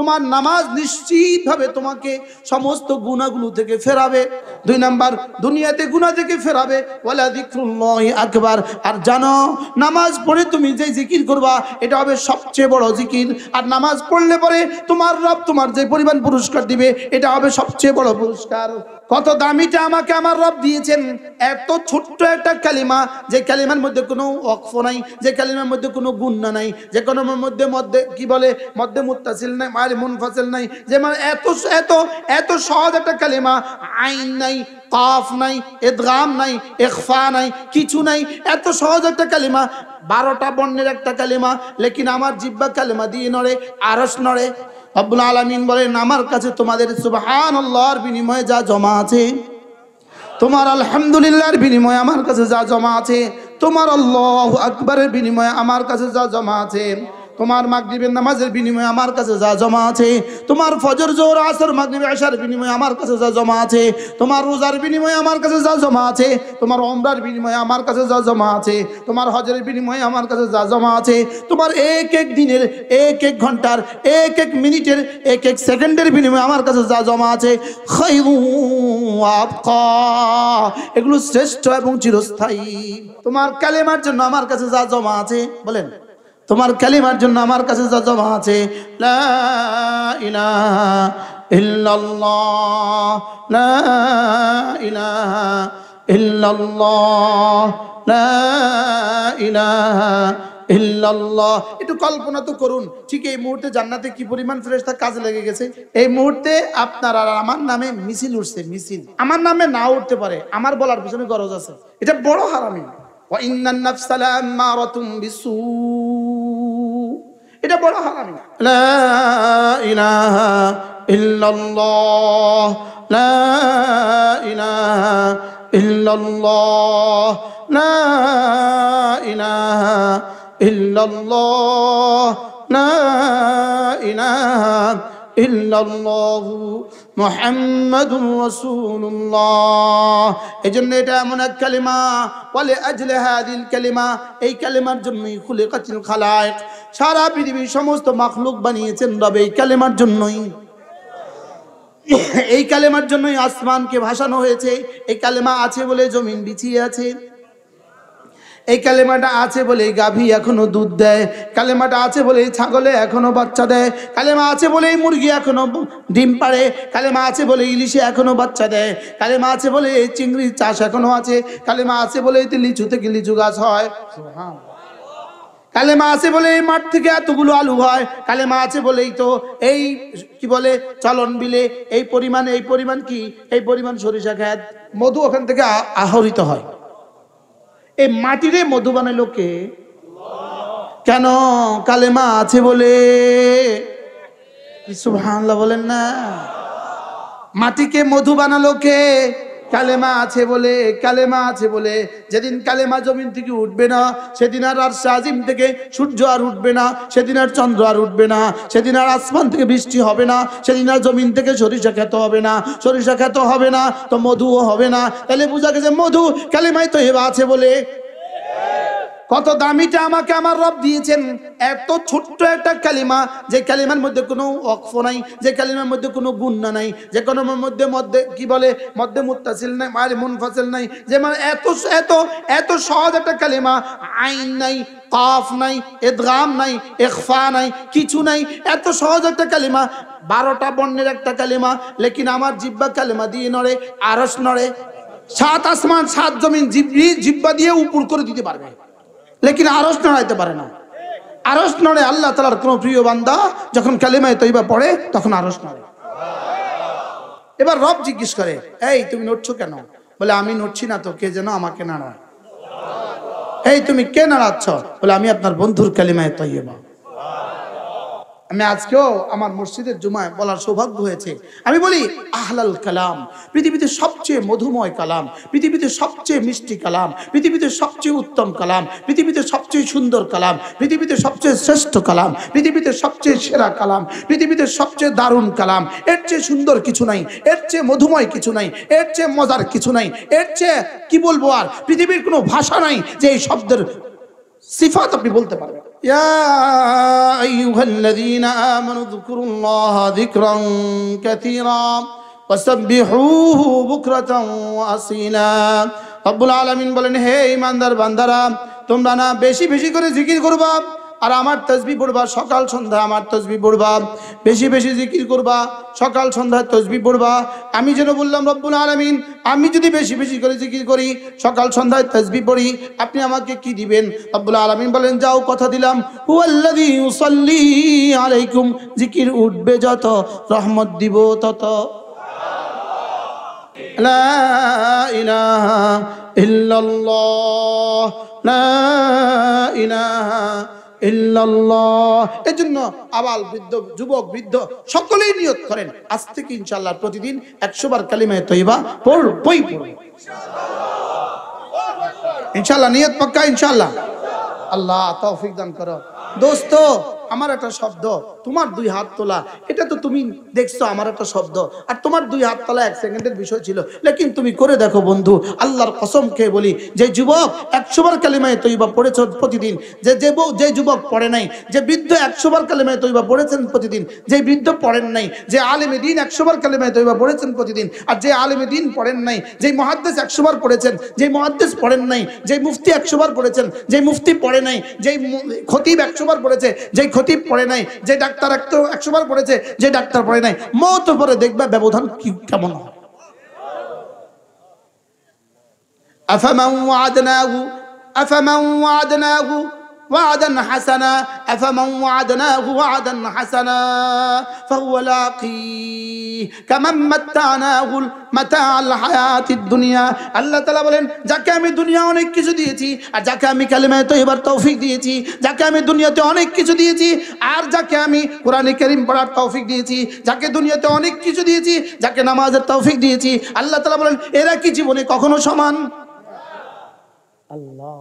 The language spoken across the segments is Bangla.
তোমার নামাজ নিশ্চিতভাবে তোমাকে সমস্ত গুনাহগুলো থেকে ফেরাবে। 2 নাম্বার, দুনিয়াতে গুনাহ থেকে ফেরাবে। ওয়ালা যিকরুল্লাহি আকবার। আর জানো, নামাজ পড়ে তুমি যে জিকির করবা এটা হবে সবচেয়ে বড় জিকির। আর নামাজ পড়লে পরে তোমার রব তোমার যে পরিমাণ পুরস্কার দিবে এটা হবে সবচেয়ে বড় পুরস্কার। কত দামিটা আমাকে আমার রব দিয়েছেন। এত ছোট্ট একটা কালিমা, যে কালিমার মধ্যে কোনো ওয়াকফ নাই, যে কালিমার মধ্যে কোনো গুন্না নাই, যে কোনো মধ্যে কি বলে মধ্যে মুত্তাসিল নাই, মার মুনফাসিল নাই, যে মানে এত এত এত সহজ একটা কালিমা। আইন নাই, কাফ নাই, ইদগাম নাই, ইখফা নাই, কিছু নাই। এত সহজ একটা কালিমা, 12টা বর্ণের একটা কালিমা, লেকিন আমার জিহ্বা কালিমা দিয়ে নড়ে, আরশ নড়ে। রব্বুল আলামিন বলেন, আমার কাছে তোমাদের সুবহানাল্লাহর বিনিময়ে যা জমা আছে, তোমার আলহামদুলিল্লাহর বিনিময়ে আমার কাছে যা জমা আছে, তোমার আল্লাহু আকবারের বিনিময়ে আমার কাছে যা জমা আছে, তোমার মাগরিবের নামাজের বিনিময়ে আমার কাছে যা জমা আছে, তোমার ফজর জোহর আসর মাগরিব ইশার বিনিময়ে আমার কাছে যা জমা আছে, তোমার রোজার বিনিময়ে আমার কাছে যা জমা আছে, তোমার ওমরার বিনিময়ে আমার কাছে যা জমা আছে, তোমার হজের বিনিময়ে আমার কাছে যা জমা আছে, তোমার এক এক দিনের, এক এক ঘন্টার, এক এক মিনিটের, এক এক সেকেন্ডের বিনিময়ে আমার কাছে যা জমা আছে, খায়রু ওয়া আবকা, এগুলো শ্রেষ্ঠ এবং চিরস্থায়ী। তোমার কালেমার জন্য আমার কাছে যা জমা আছে, বলেন, তোমার কালিমার জন্য আমার কাছে যা জমা আছে, লা ইলাহা ইল্লাল্লাহ, লা ইলাহা ইল্লাল্লাহ, লা ইলাহা ইল্লাল্লাহ। একটু কল্পনা তো করুন, ঠিক এই মুহূর্তে জান্নাতে কি পরিমাণ ফেরেশতা কাজে লেগে গেছে। এই মুহূর্তে আপনার আর আমার নামে মিছিল উঠছে, মিছিল। আমার নামে না উঠতে পারে, আমার বলার পিছনে গরজ আছে। এটা বড় হারামি। ওয়া ইন্নান নাফসা লাআম্মারাতুম বিসু, এটা বড় হারামি। লা ইলাহা ইল্লাল্লাহ, লা ইলাহা ইল্লাল্লাহ, লা ইলাহা ইল্লাল্লাহ, লা ইলাহা ইল্লাল্লাহু মুহাম্মাদুর রাসূলুল্লাহ। এজন্য এটা এমন এক কালিমা, ওয়ালি আজলি হাদিল কালিমা, এই কালিমার জন্যই খুলিকাতিল খালায়েক, সারা পৃথিবীর সমস্ত মাখলুক বানিয়েছেন রব এই কালিমার জন্যই। এই কালিমার জন্যই আসমানকে ভাসানো হয়েছে। এই কালিমা আছে বলে জমিন বিছিয়ে আছে। এই কালেমাটা আছে বলে গাভী এখনো দুধ দেয়, কালেমাটা আছে বলে ছাগলে এখনো বাচ্চা দেয়, কালেমা আছে বলে মুরগি এখনো ডিম পাড়ে, কালেমা আছে বলে ইলিশে এখনো বাচ্চা দেয়, কালেমা আছে বলে চিংড়ির চাষ এখনো আছে, কালেমা আছে বলে লিচু থেকে লিচু গাছ হয়, কালেমা আছে বলে এই মাঠ থেকে এতগুলো আলু হয়, কালেমা আছে বলেই তো এই কি বলে চলন বিলে এই পরিমাণ কি, এই পরিমাণ সরিষা খেত, মধু ওখান থেকে আহরিত হয়। এই মাটিরে মধু বানাইলো কে? কেন? কালেমা আছে বলে। সুবহানাল্লাহ বলেন না। মাটিকে মধু বানালো কে? কালেমা আছে বলে। কালেমা আছে বলে। যেদিন কালেমা জমিন থেকে উঠবে না, সেদিন আর আরশ আজিম থেকে সূর্য আর উঠবে না, সেদিন আর চন্দ্র আর উঠবে না, সেদিন আর আসমান থেকে বৃষ্টি হবে না, সেদিন আর জমিন থেকে সরিষা খেত হবে না, সরিষা খেত হবে না তো মধুও হবে না। তাহলে বোঝা গেছে মধু কালেমায় তয়্যিবা আছে বলে। কত দামিটা আমাকে আমার রব দিয়েছেন। এত ছোট্ট একটা কালিমা, যে কালিমার মধ্যে কোনো ওয়াকফ নাই, যে কালিমার মধ্যে কোনো গুন্না নাই, যে কোনো মধ্যে কি বলে মধ্যে মুত্তাসিল নাই, মার মুনফাসিল নাই, যে মানে এত এত এত সহজ একটা কালিমা। আইন নাই, কাফ নাই, ইদগাম নাই, ইখফা নাই, কিছু নাই। এত সহজ একটা কালিমা, 12টা বর্ণের একটা কালিমা, লেকিন আমার জিহ্বা কালিমা দিয়ে নড়ে, আরশ নড়ে। 7 আসমান 7 জমিন জিহ্বা দিয়ে উপর করে দিতে পারবে, লেকিন আরশ নড়াইতে পারে না। আরশ নড়ে আল্লাহ তাআলার কোন প্রিয় বান্দা যখন কালিমায়ে তয়্যিবা পড়ে, তখন আরশ নড়ে। এবার রব জিজ্ঞেস করে, এই তুমি নড়ছো কেন? বলে আমি নড়ছি না তো, কে যেন আমাকে নাড়ায়। এই তুমি কে নাড়াচ্ছ? বলে আমি আপনার বন্ধুর কালিমায়ে তয়্যিবা। আমি আজকেও আমার মসজিদের জুমায় বলার সৌভাগ্য হয়েছে। আমি বলি আহলাল কালাম, পৃথিবীতে সবচেয়ে মধুময় কালাম, পৃথিবীতে সবচেয়ে মিষ্টি কালাম, পৃথিবীতে সবচেয়ে উত্তম কালাম, পৃথিবীতে সবচেয়ে সুন্দর কালাম, পৃথিবীতে সবচেয়ে শ্রেষ্ঠ কালাম, পৃথিবীতে সবচেয়ে সেরা কালাম, পৃথিবীতে সবচেয়ে দারুণ কালাম। এর চেয়ে সুন্দর কিছু নাই, এর চেয়ে মধুময় কিছু নাই, এর চেয়ে মজার কিছু নাই, এর চেয়ে কি বলবো আর পৃথিবীর কোনো ভাষা নাই যে এই শব্দের সিফাত আপনি বলতে পারবেন। يا أيها الذين آمنوا اذكروا الله ذكرا كثيرا وسبحوه بكرة وأصيلا রব্বুল আলামিন বলেন, হে ঈমানদার বান্দারা, তোমরা না বেশি বেশি করে জিকির করবা আর আমার তাসবিহ পড়বা, সকাল সন্ধ্যা আমার তাসবিহ পড়বা, বেশি বেশি জিকির করবা, সকাল সন্ধ্যা তাসবিহ পড়বা। আমি যেন বললাম রব্বুল আলামিন, আমি যদি বেশি বেশি করে জিকির করি, সকাল সন্ধ্যায় তাসবিহ পড়ি, আপনি আমাকে কি দিবেন? রব্বুল আলামিন বলেন, যাও কথা দিলাম, হুয়াল্লাযী ইউসাল্লি আলাইকুম, জিকির উঠবে যত, রহমত দিব তত। লা ইলাহা ইল্লাল্লাহ, লা ইলাহা ইল্লাল্লাহ। এজন্য আবাল বৃদ্ধ, যুবক বৃদ্ধ সকলেই নিয়ত করেন, আজ থেকে ইনশাআল্লাহ প্রতিদিন 100 বার কালিমায়ে তয়্যিবা পড়বই পড়ব ইনশাআল্লাহ। নিয়ত পাক্কা ইনশাআল্লাহ। আল্লাহ তৌফিক দান করো। দোস্ত, আমার একটা শব্দ, তোমার 2 হাত তোলা, এটা তো তুমি দেখছো আমার একটা শব্দ, আর তোমার 2 হাত তোলা 1 সেকেন্ডের বিষয় ছিল, লেকিন তুমি করে দেখো বন্ধু, আল্লাহর কসম খেয়ে বলি, যে যুবক 100 বার কালিমায়ে তয়্যিবা পড়েছো প্রতিদিন, যে যুবক পড়ে নাই, যে বৃদ্ধ 100 বার কালিমায়ে তয়্যিবা পড়েছেন প্রতিদিন, যে বৃদ্ধ পড়েন নাই, যে আলেমে দ্বীন 100 বার কালিমায়ে তয়্যিবা পড়েছেন প্রতিদিন, আর যে আলেমে দ্বীন পড়েন নাই, যে মুহাদ্দিস 100 বার পড়েছেন, যে মুহাদ্দিস পড়েন নাই, যে মুফতি 100 বার পড়েছেন, যে মুফতি পড়ে নাই, যে খতিব 100 বার পড়েছে, যে খতিব পড়ে নাই, যে ডাক্তার 100 বার পড়েছে, যে ডাক্তার পড়ে নাই, মওতের পরে দেখবে ব্যবধান কেমন হয়। আফামান ওয়া'adnaহু وعدا حسنا أفمن وعدناه وعدا حسنا فهو لاقيه كمن متعناه متاع الحياة الدنيا। আল্লাহ তাআলা বলেন, যাকে আমি দুনিয়া অনেক কিছু দিয়েছি, আর যাকে আমি কালিমায়ে তয়্যিবার তৌফিক দিয়েছি, যাকে আমি দুনিয়াতে অনেক কিছু দিয়েছি, আর যাকে আমি কোরআনে কারীম পড়ার তৌফিক দিয়েছি, যাকে দুনিয়াতে অনেক কিছু দিয়েছি, যাকে নামাজের তৌফিক দিয়েছি, আল্লাহ তাআলা বলেন, এরা কি জীবনে কখনো সমান? আল্লাহ,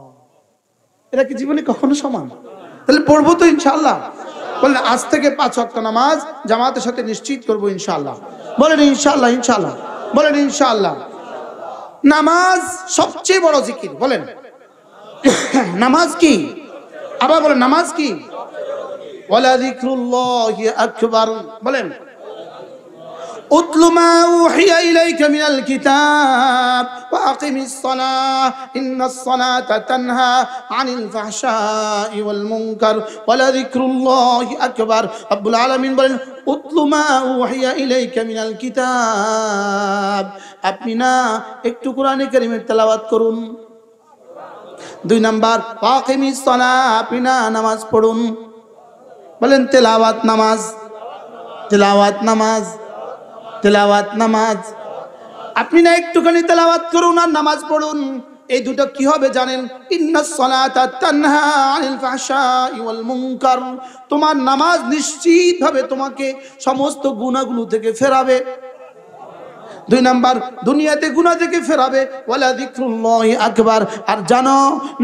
এরা কি জীবনে কখনো সমান? তাহলে পড়বো তো ইনশাআল্লাহ। বলেন, আজ থেকে 5 ওয়াক্ত নামাজ জামাতের সাথে নিশ্চিত করবো ইনশাআল্লাহ। বলেন ইনশাআল্লাহ, ইনশাআল্লাহ। বলেন ইনশাআল্লাহ। নামাজ সবচেয়ে বড় জিকির। বলেন নামাজ কি? আবার বলেন নামাজ কি? ওয়ালা যিকরুল্লাহি আকবার। বলেন উতলু মা উহিয়া ইলাইকা মিনাল কিতাব ওয়া আকিমিস সালাহ ইন্নাস সালাতা তানহা আনিল ফাহশাই ওয়াল মুনকার ওয়ালা যিকরুল্লাহি আকবার। রব্বুল আলামিন বলেন, উতলু মা উহিয়া ইলাইকা মিনাল কিতাব, আপনি না একটু কোরআনে কারীমের তেলাওয়াত করুন। 2 নাম্বার, ওয়া আকিমিস সালাহ, আপনি না নামাজ পড়ুন। বলেন তেলাওয়াত নামাজ, তেলাওয়াত নামাজ, তেলাওয়াত নামাজ। আপনি না একটুখানি তেলাওয়াত করুন আর নামাজ পড়ুন, এই দুটো কি হবে জানেন? ইন্নাস সালাতা তানহা আনিল ফাহশাই ওয়াল মুনকার, তোমার নামাজ নিশ্চিতভাবে তোমাকে সমস্ত গুনাহগুলো থেকে ফেরাবে। 2 নাম্বার, দুনিয়াতে গুনাহ থেকে ফেরাবে। ওয়ালা যিকরুল্লাহি আকবার, আর জানো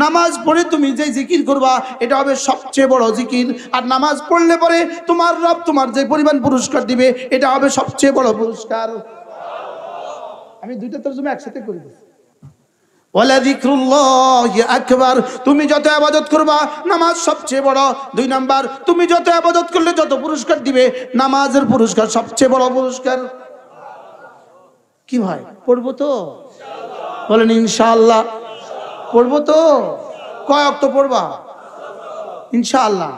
নামাজ পড়ে তুমি যে জিকির করবা এটা হবে সবচেয়ে বড় জিকির, আর নামাজ পড়লে পরে তোমার রব তোমার যে পরিমাণ পুরস্কার দিবে এটা হবে সবচেয়ে বড় পুরস্কার। আমি 2টা তরজমা একসাথে করে দিই। ওয়ালা যিকরুল্লাহি আকবার, তুমি যত ইবাদত করবা নামাজ সবচেয়ে বড়। 2 নাম্বার, তুমি যত ইবাদত করলে যত পুরস্কার দিবে নামাজের পুরস্কার সবচেয়ে বড় পুরস্কার। কি ভাই পড়বো তো? বলেন ইনশাআল্লাহ। পড়বো তো? কয় ওয়াক্ত পড়বা? ইনশাআল্লাহ।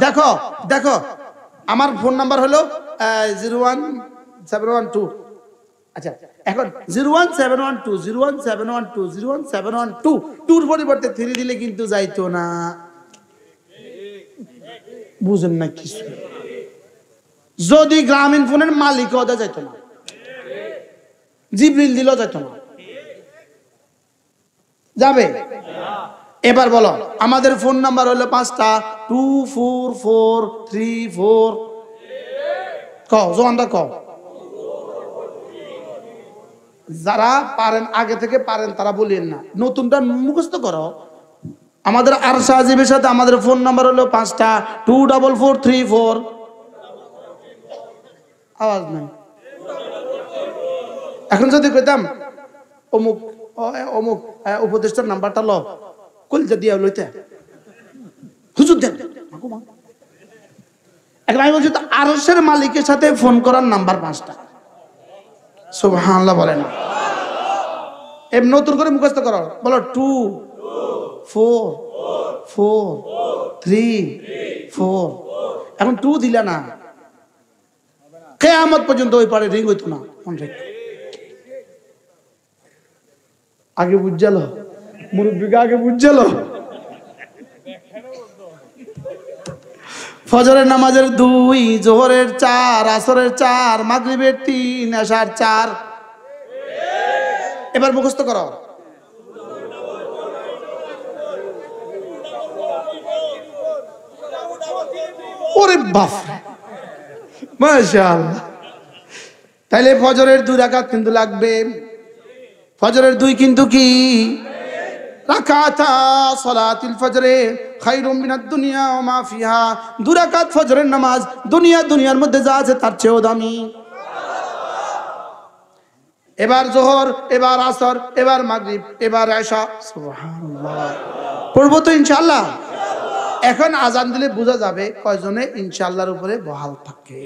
দেখো দেখো, আমার ফোন নাম্বার হলো 01712। আচ্ছা, এখন 01712 টুর পরিবর্তে 3 দিলে কিন্তু যাইতো না। বুঝেন না কিছু? যদি গ্রামীণ ফোনের মালিক ওটা যাইতো না, জিবরিল দিল যেত না, যাবে? এবার বলো, আমাদের ফোন নাম্বার হলো 5টা 24434। কও জোয়ানটা কও। যারা পারেন আগে থেকে পারেন তারা বলেন না, নতুনটা মুখস্থ করো। আমাদের আরশা আজিবের সাথে আমাদের ফোন নাম্বার হলো 5টা 24434। আওয়াজ নাই। এখন যদি কইতাম অমুক অমুক উপদেষ্টার নাম্বারটা লো, কলজা দিয়া লইতে হুজুর দেন। এখন আমি বলছি তো আরশের মালিকের সাথে ফোন করার নাম্বার 5টা। সুবহানাল্লাহ বলেন। এ নতুন করে মুখস্থ করো, বলো 2 4 4 3 4। এখন 2 দিলা না, কিয়ামত পর্যন্ত ওই পারে রিং হইতো না। আগে বুঝালো মুরব্বিকে, আগে বুঝালো। ফজরের নামাজের 2, জোহরের 4, আসরের 4, মাগরিবের 3, এশার 4। এবার মুখস্থ করো। ওরে বাপ, মাশাআল্লাহ। তাইলে ফজরের 2 রাকাত কিন্তু লাগবে। ফজরের 2 কিন্তু কি রাকাতা সালাতুল ফজরে খায়রুম মিনাদ দুনিয়া ওয়া মা ফিহা। 2 রাকাত ফজরের নামাজ দুনিয়ার মধ্যে যা আছে তার চেয়েও দামি। এবার জোহর, এবার আসর, এবার মাগরিব, এবার এশা। সুবহানাল্লাহ পড়বো তো ইনশাআল্লাহ। এখন আজান দিলে বোঝা যাবে কয়জনে ইনশাআল্লাহর উপরে বহাল থাকে।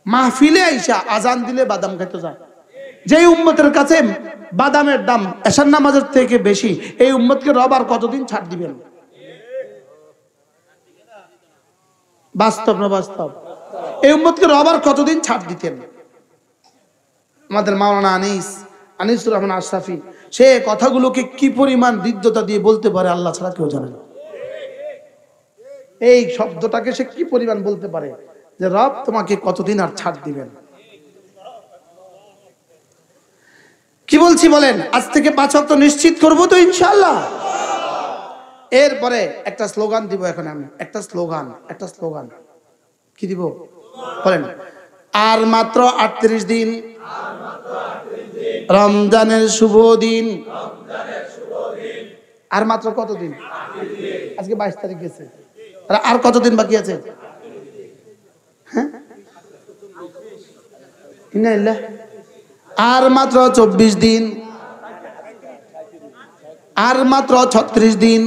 মাহফিলে আইসা আজান দিলে বাদাম খেতে যায়। যেই উম্মতের কাছে বাদামের দাম এশার নামাজের থেকে বেশি, এই উম্মতকে রব আর কতদিন ছাড় দিবেন? বাস্তব না বাস্তব? এই উম্মতকে রব আর কতদিন ছাড় দিতেন? আমাদের মাওলানা আনিসুর রহমান আশরাফি সে কথাগুলোকে কি পরিমাণ হৃদ্যতা দিয়ে বলতে পারে আল্লাহ ছাড়া কেউ জানে না। এই শব্দটাকে সে কি পরিমাণ বলতে পারে যে রব তোমাকে কতদিন আর ছাড় দিবেন। কি বলছি বলেন? আজ থেকে 5 ওয়াক্ত নিশ্চিত করবো তো ইনশাআল্লাহ। এরপরে একটা স্লোগান দিব। এখন আমি একটা স্লোগান কি দিব বলেন? আর মাত্র 38 দিন রমজানের শুভ দিন। আর মাত্র কত দিন? আজকে 22 তারিখ গেছে, আর কতদিন বাকি আছে? হ্যাঁ, আর মাত্র 24 দিন, আর মাত্র 36 দিন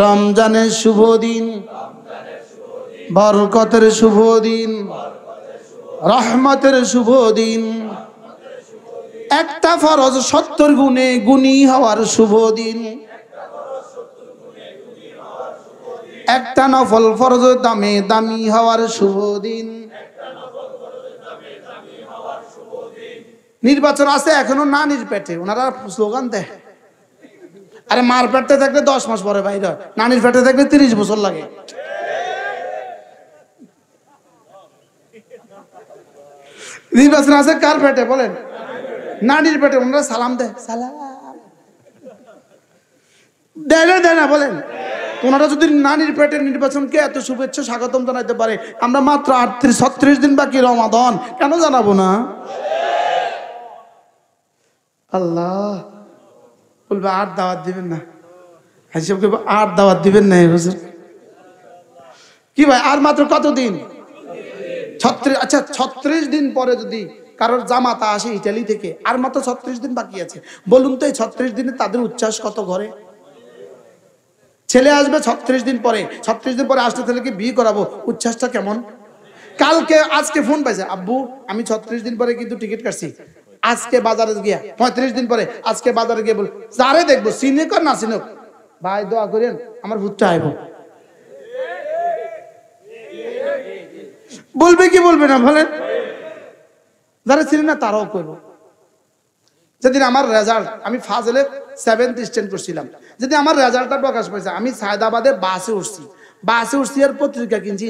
রমজানের শুভ দিন, বরকতের শুভ দিন, রহমতের শুভ দিন। একটা ফরজ 70 গুণে গুণী হওয়ার শুভ দিন, একটা নফল ফরজ দামে দামি হওয়ার শুভ দিন। নির্বাচন আছে এখনো নানির পেটে, ওনারা স্লোগান দেয়। আরে মার পেটে থাকলে 10 মাস পরে বাইরে হয়, নানির পেটে থাকলে 30 বছর লাগে। নির্বাচন আছে কার পেটে বলেন? নানির পেটে। ওনারা সালাম দেয়, সালাম দেয় না বলেন? ওনারা যদি নানির পেটের নির্বাচনকে এত শুভেচ্ছা স্বাগতম জানাইতে পারে, আমরা মাত্র 36 দিন বাকি রমাদান কেন জানাবো না? আল্লাহ বলবে আর দাওয়াত দিবেন না, হিসাবকে আর দাওয়াত দিবেন না হুজুর। কি ভাই আর মাত্র কত দিন? 36। আচ্ছা 36 দিন পরে যদি কারোর জামাতা আসে ইটালি থেকে, আর মাত্র 36 দিন বাকি আছে। বলুন তো এই 36 দিনে তাদের উচ্ছ্বাস কত ঘরে? ছেলে আসবে 36 দিন পরে, 36 দিন পরে আসলে ছেলেকে বিয়ে করাবো, উচ্ছ্বাসটা কেমন? আজকে ফোন পাইছে, আব্বু আমি 36 দিন পরে কিন্তু টিকিট কাটছি, আজকে বাজারে গিয়া 35 দিন পরে আজকে বাজারে গিয়ে বল যারে দেখবো চিনে কর না চিনুক, ভাই দোয়া করেন আমার ভূতটা আইব। বলবে কি বলবে না বলেন? যারা ছিলেন না তারাও করব। যেদিন আমার রেজাল্ট, আমি ফাজলে 7th স্ট্যান্ড করছিলাম, যদি আমার রেজাল্টটা প্রকাশ পাইছে, আমি সায়দাবাদে বাসে উঠছি আর পত্রিকা কিনছি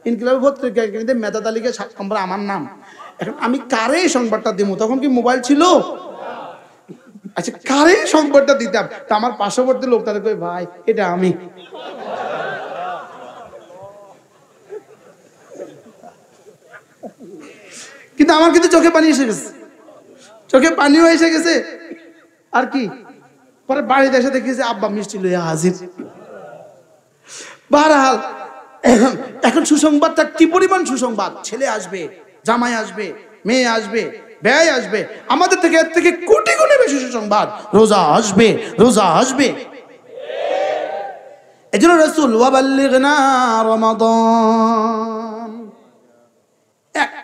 ইনকিলাবের পত্রিকা কিনতে মেধা তালিকায় 7 নম্বর আমার নাম। এখন আমি কারে সংবাদটা দিব? তখন কি মোবাইল ছিল? আচ্ছা কারে সংবাদটা দিতাম? তা আমার পার্শ্ববর্তী লোকটারে কই ভাই এটা আমি। কিন্তু আমার কিন্তু চোখে পানি এসে গেছে, আর কি পরে বাড়িতে এসে দেখেছি আব্বা মিষ্টি লইয়া হাজির। বারহাল এখন সুসংবাদটা কি পরিমাণ সুসংবাদ! ছেলে আসবে, জামাই আসবে, মেয়ে আসবে, ব্যয় আসবে, আমাদের থেকে এর থেকে কোটি গুণে বেশি সুসংবাদ, রোজা আসবে। এজন্য রাসূল ওয়াবাল্লিগনা রমাদান।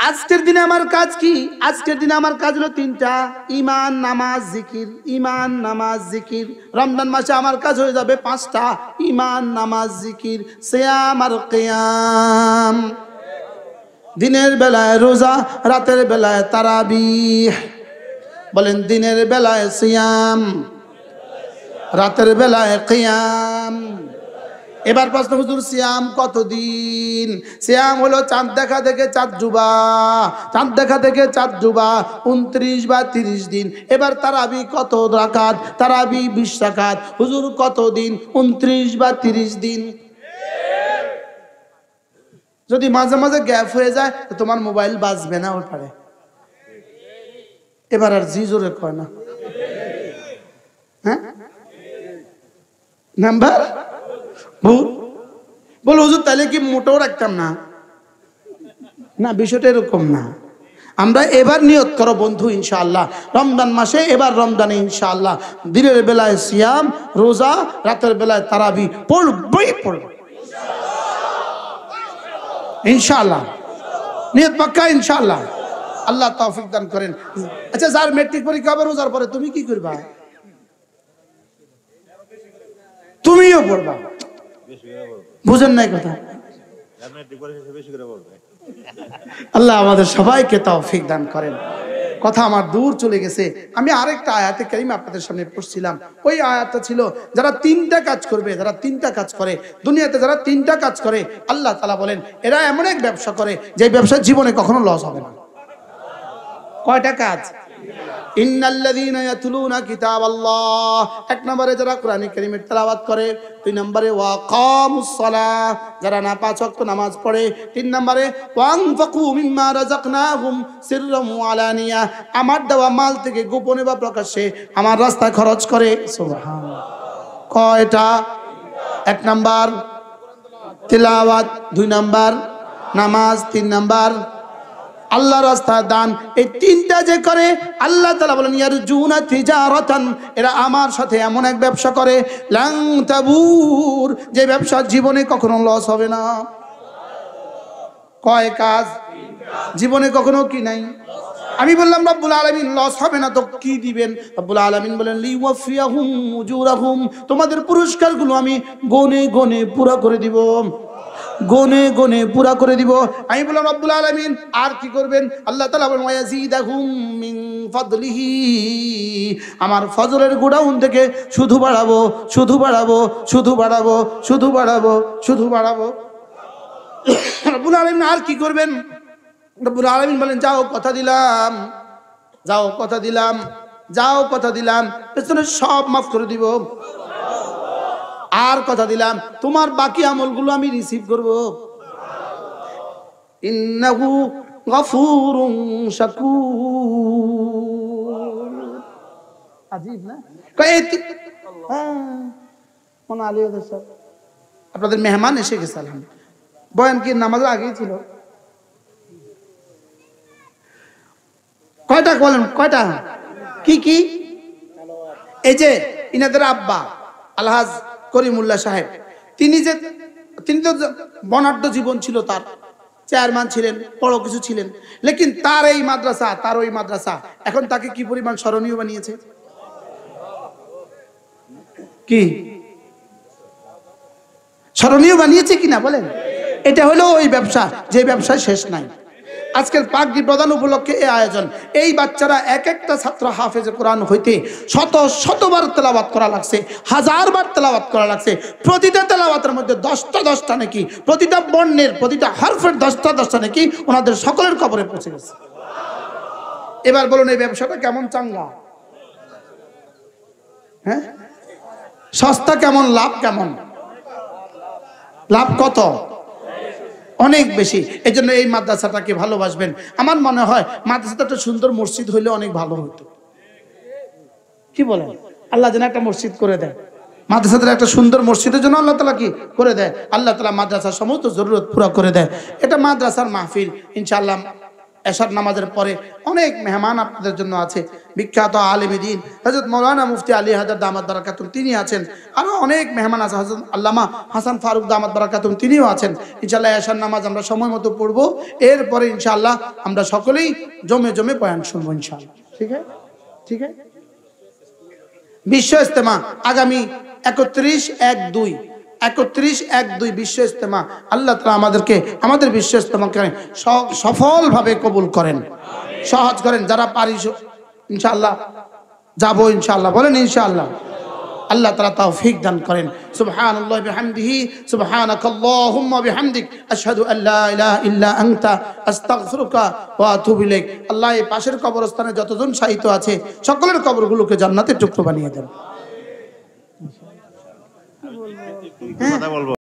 আজকের দিনে আমার কাজ কি? আজকের দিনে আমার কাজ হলো তিনটা: ঈমান, নামাজ, জিকির। ঈমান, নামাজ, জিকির। রমজান মাসে আমার কাজ হয়ে যাবে পাঁচটা: ঈমান, নামাজ, জিকির, সিয়াম আর কিয়াম। দিনের বেলায় রোজা, রাতের বেলায় তারাবিহ। বলেন, দিনের বেলায় সিয়াম, রাতের বেলায় কিয়াম। এবার প্রশ্ন, হুজুর সিয়াম কতদিন? সিয়াম হলো চাঁদ দেখা থেকে চাঁদ ডুবা, চাঁদ দেখা থেকে চাঁদ ডুবা 29 বা 30 দিন। এবার তারাবি কত রাকাত? তারাবি 20 রাকাত। হুজুর কতদিন? 29 বা 30 দিন। যদি মাঝে মাঝে গ্যাপ হয়ে যায় তো তোমার মোবাইল বাজবে না ওর পারে। এবার আর জি জোরে কয় না, হ্যাঁ নাম্বার বলো হুজুর তাহলে কি মোটেও রাখতাম না? না, বিষয়টা এরকম না। আমরা এবার নিয়ত করো বন্ধু, ইনশাআল্লাহ রমজান মাসে, এবার রমজানে ইনশাআল্লাহ দিনের বেলায় সিয়াম, রোজা, রাতের বেলায় তারাবি পড়বই পড়ব ইনশাআল্লাহ। নিয়ত পাক্কা ইনশাআল্লাহ। আল্লাহ তৌফিক দান করেন। আচ্ছা, যার ম্যাট্রিক পরীক্ষা হবে রোজার পরে, তুমি কি করবা? তুমিও পড়বা? বুঝেন নাই কথা? আল্লাহ আমাদের সবাইকে তৌফিক দান করেন। কথা আমার দূর চলে গেছে। আমি আরেকটা আয়াতে কারিমা আপনাদের সামনে পড়ছিলাম। ওই আয়াতটা ছিল, যারা তিনটা কাজ করবে, যারা তিনটা কাজ করে দুনিয়াতে, যারা তিনটা কাজ করে, আল্লাহ তাআলা বলেন এরা এমন এক ব্যবসা করে যে ব্যবসা জীবনে কখনো লস হবে না। কয়টা কাজ? ইন্নাল্লাযীনা ইয়াতলুনা কিতাবাল্লাহ, এক নম্বরে যারা কোরআন কারীমের তেলাওয়াত করে। দুই নম্বরে ওয়াকামুস সালাহ, যারা না পাঁচ ওয়াক্ত নামাজ পড়ে। তিন নম্বরে ওয়ানফাকু মিম্মা রাযাকনাহুম সিররাম ওয়া আলানিয়া, আমার দেওয়া মাল থেকে গোপনে বা প্রকাশ্যে আমার রাস্তায় খরচ করে। সুবহানাল্লাহ। কয়টা? এক নাম্বার তেলাওয়াত, দুই নাম্বার নামাজ, তিন নাম্বার আল্লাহর রাস্তায় দান। এই তিনটা যে করে, আল্লাহ তাআলা বলেন ইয়ারজুনা তিজারাতান, এরা আমার সাথে এমন এক ব্যবসা করে লাং তাবুর, যে ব্যবসা জীবনে কখনো লস হবে না। কয় কাজ? জীবনে কখনো কি নাই? আমি বললাম রব্বুল আলামিন লস হবে না, তো কি দিবেন? রব্বুল আলামিন বলেন লিওয়াফিয়াহুম উজুরাহুম, তোমাদের পুরস্কারগুলো আমি গনে গনে পুরো করে দিব, গনে গনে পুরা করে দিব। আমি বললাম রব্বুল আলামিন আর কি করবেন? আল্লাহ তাআলা বলেন ওয়ায়াজিদাহুম মিন ফাদলিহি, আমার ফজলের গোডাউন থেকে শুধু বাড়াবো, শুধু বাড়াবো, শুধু বাড়াবো, শুধু বাড়াবো, শুধু বাড়াবো। রব্বুল আলামিন আর কি করবেন? রব্বুল আলামিন বলেন যাও কথা দিলাম, যাও কথা দিলাম, যাও কথা দিলাম, পেছনে সব মাফ করে দিব। আর কথা দিলাম তোমার বাকি আমলগুলো আমি রিসিভ করব। ইন্নাহু গফুরুন শাকুর। আজীব না? মনে আলী স্যার আপনাদের মেহমান এসে গেছে। আলহামদুলিল্লাহ, বয়ান কি নামাজের আগেই ছিল? কয়টা বলেন, কয়টা? কি কি? এই যে ইনাদের আব্বা আলহাজ করিমুল্লাহ সাহেব, তিনি তো বর্ণাঢ্য জীবন ছিল, তার চেয়ারম্যান ছিলেন, বড় কিছু ছিলেন, লেকিন তার এই মাদ্রাসা, তার ওই মাদ্রাসা এখন তাকে কি পরিমাণ স্মরণীয় বানিয়েছে? কি স্মরণীয় বানিয়েছে কিনা বলেন? এটা হলো ওই ব্যবসা, যে ব্যবসায় শেষ নাই। আজকের পাগড়ি প্রদান উপলক্ষে এই আয়োজন। এই বাচ্চারা এক একটা ছাত্র হাফেজে কোরআন হইতে শত শতবার তেলাওয়াত করা লাগছে, হাজারবার তেলাওয়াত করা লাগছে। প্রতিটা তেলাওয়াতের মধ্যে 10টা নাকি, প্রতিটা বর্ণের প্রতিটা হরফের 10টা নাকি ওনাদের সকলের কবরে পৌঁছে গেছে। এবার বলুন এই ব্যবসাটা কেমন চাঙ্গা? হ্যাঁ, সস্তা কেমন, লাভ কেমন? লাভ কত? অনেক বেশি। এই জন্য এই মাদ্রাসাটাকে ভালোবাসবেন। আমার মনে হয় মাদ্রাসাটা একটা সুন্দর মসজিদ হইলে অনেক ভালো হতো। কি বলেন? আল্লাহ যেন একটা মসজিদ করে দেয়, মাদ্রাসাটার একটা সুন্দর মসজিদের জন্য আল্লাহ তাআলা কি করে দেয়? আল্লাহ তাআলা মাদ্রাসার সমস্ত জরুরত পুরো করে দেয়। এটা মাদ্রাসার মাহফিল, ইনশাআল্লাহ এশার নামাজের পরে অনেক মেহমান আপনাদের জন্য আছে। বিখ্যাত আলেম দ্বীন হযরত মাওলানা মুফতি আলী হায়দার দামাত বারাকাতুহু তিনি আছেন, আরো অনেক মেহমান আছে, হযরত আল্লামা হাসান ফারুক দামাত বারাকাতুহু তিনিও আছেন। ইনশাআল্লাহ এশার নামাজ আমরা সময় মতো পড়ব, এরপরে ইনশাআল্লাহ আমরা সকলেই জমে জমে বয়ান শুনবো ইনশাআল্লাহ। ঠিক আছে, ঠিক আছে। বিশ্ব ইজতেমা আগামী 31/1/2 বিশ্ব ইজতেমা, আল্লাহ তাআলা আমাদেরকে আমাদের বিশ্ব ইজতেমাকে সফলভাবে কবুল করেন, সহজ করেন। যারা পারি ইনশাআল্লাহ যাবো ইনশাআল্লাহ, বলেন ইনশাআল্লাহ। আল্লাহ তাআলা তৌফিক দান করেন। সুবহানাল্লাহি বিহামদিহি সুবহানাকাল্লাহুম্মা বিহামদিক আশহাদু আল্লা ইলাহা ইল্লা আনতা আস্তাগফিরুকা ওয়া আতুবু ইলাইক। আল্লাহ এই পাশের কবরস্থানে যতজন শায়িত আছে সকলের কবরগুলোকে জান্নাতের টুকরো বানিয়ে দেন। কথা বলবো।